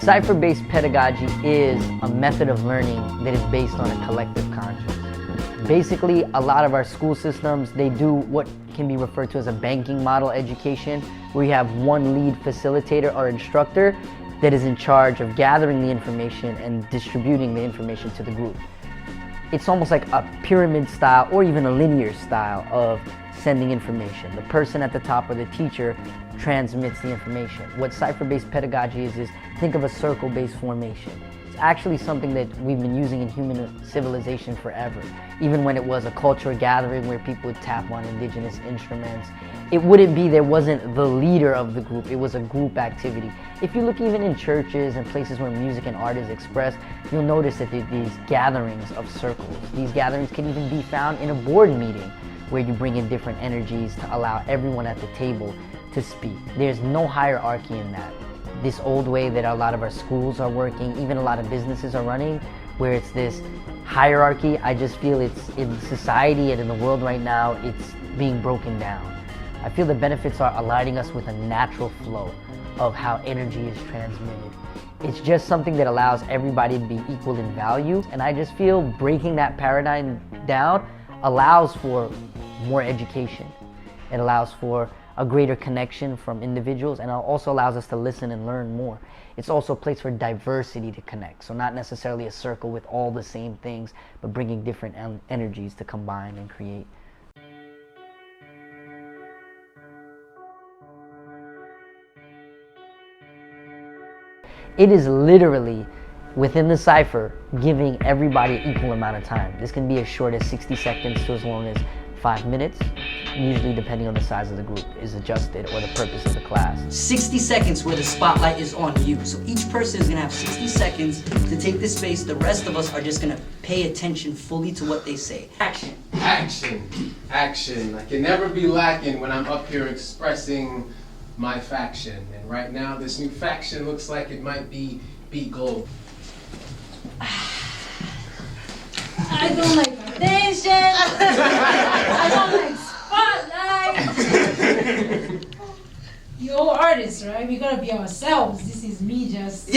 Cipher-based pedagogy is a method of learning that is based on a collective conscience. Basically, a lot of our school systems, they do what can be referred to as a banking model education, where you have one lead facilitator or instructor that is in charge of gathering the information and distributing the information to the group. It's almost like a pyramid style or even a linear style of sending information. The person at the top or the teacher transmits the information. What cipher-based pedagogy is think of a circle-based formation. It's actually something that we've been using in human civilization forever. Even when it was a cultural gathering where people would tap on indigenous instruments, it wouldn't be there wasn't the leader of the group, it was a group activity. If you look even in churches and places where music and art is expressed, you'll notice that there are these gatherings of circles. These gatherings can even be found in a board meeting where you bring in different energies to allow everyone at the table to speak. There's no hierarchy in that. This old way that a lot of our schools are working, even a lot of businesses are running, where it's this hierarchy, I just feel it's in society and in the world right now, it's being broken down. I feel the benefits are aligning us with a natural flow of how energy is transmitted. It's just something that allows everybody to be equal in value, and I just feel breaking that paradigm down allows for more education. It allows for a greater connection from individuals, and it also allows us to listen and learn more. It's also a place for diversity to connect, so not necessarily a circle with all the same things, but bringing different energies to combine and create. It is literally, within the cipher, giving everybody an equal amount of time. This can be as short as 60 seconds to as long as 5 minutes, usually depending on the size of the group is adjusted or the purpose of the class. 60 seconds where the spotlight is on you. So each person is gonna have 60 seconds to take this space. The rest of us are just gonna pay attention fully to what they say. Action. Action. Action. I can never be lacking when I'm up here expressing my faction. And right now, this new faction looks like it might be gold. I don't like attention. I don't like spotlight. You're all artists, right? We gotta be ourselves. This is me just.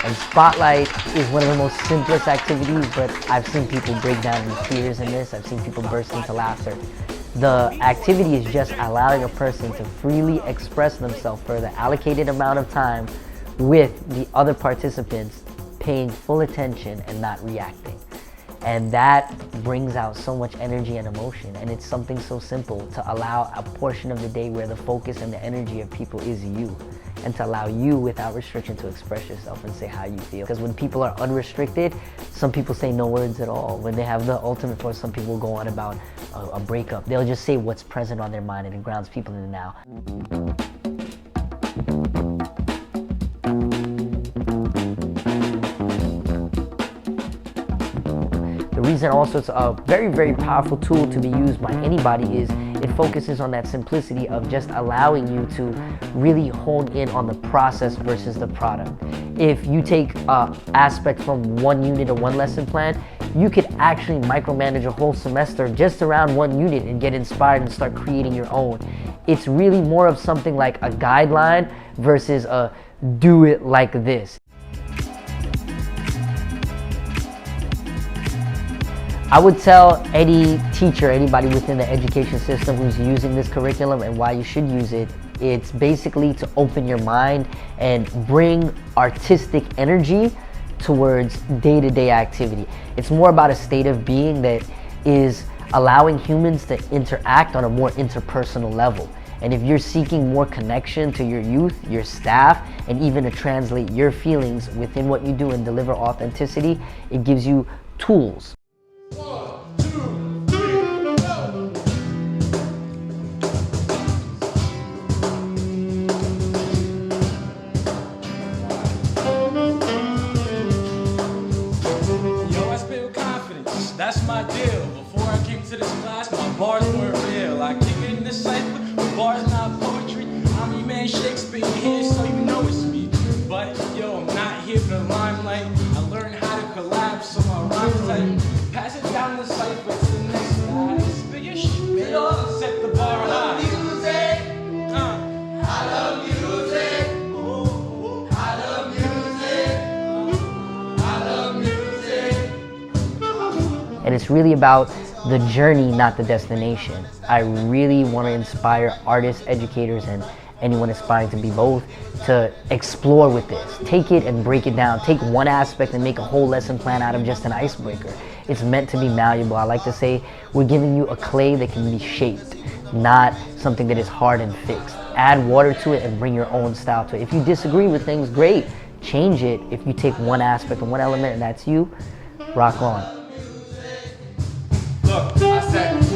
And spotlight is one of the most simplest activities, but I've seen people break down in tears in this. I've seen people burst into laughter. The activity is just allowing a person to freely express themselves for the allocated amount of time with the other participants paying full attention and not reacting. And that brings out so much energy and emotion, and it's something so simple to allow a portion of the day where the focus and the energy of people is you, and to allow you without restriction to express yourself and say how you feel. Because when people are unrestricted, some people say no words at all. When they have the ultimate force, some people go on about a breakup. They'll just say what's present on their mind, and it grounds people in the now. The reason also it's a very, very powerful tool to be used by anybody is it focuses on that simplicity of just allowing you to really hone in on the process versus the product. If you take aspect from one unit or one lesson plan, you could actually micromanage a whole semester just around one unit and get inspired and start creating your own. It's really more of something like a guideline versus a do it like this. I would tell any teacher, anybody within the education system who's using this curriculum and why you should use it, it's basically to open your mind and bring artistic energy towards day-to-day activity. It's more about a state of being that is allowing humans to interact on a more interpersonal level. And if you're seeking more connection to your youth, your staff, and even to translate your feelings within what you do and deliver authenticity, it gives you tools. That's my deal. Before I came to this class, my bars weren't real. I kick it the cipher. Bars not poetry. I'm your man Shakespeare here, so you know it's me. But yo, I'm not here for the limelight. I learned how to collapse, so my rhymes tight. Pass it down the cipher to the next guy. Spit your shit up, set the bar high. I love music. I love music. I love music. And it's really about the journey, not the destination. I really want to inspire artists, educators, and anyone aspiring to be both to explore with this. Take it and break it down. Take one aspect and make a whole lesson plan out of just an icebreaker. It's meant to be malleable. I like to say we're giving you a clay that can be shaped, not something that is hard and fixed. Add water to it and bring your own style to it. If you disagree with things, great. Change it. If you take one aspect and one element and that's you, rock on. Look, I said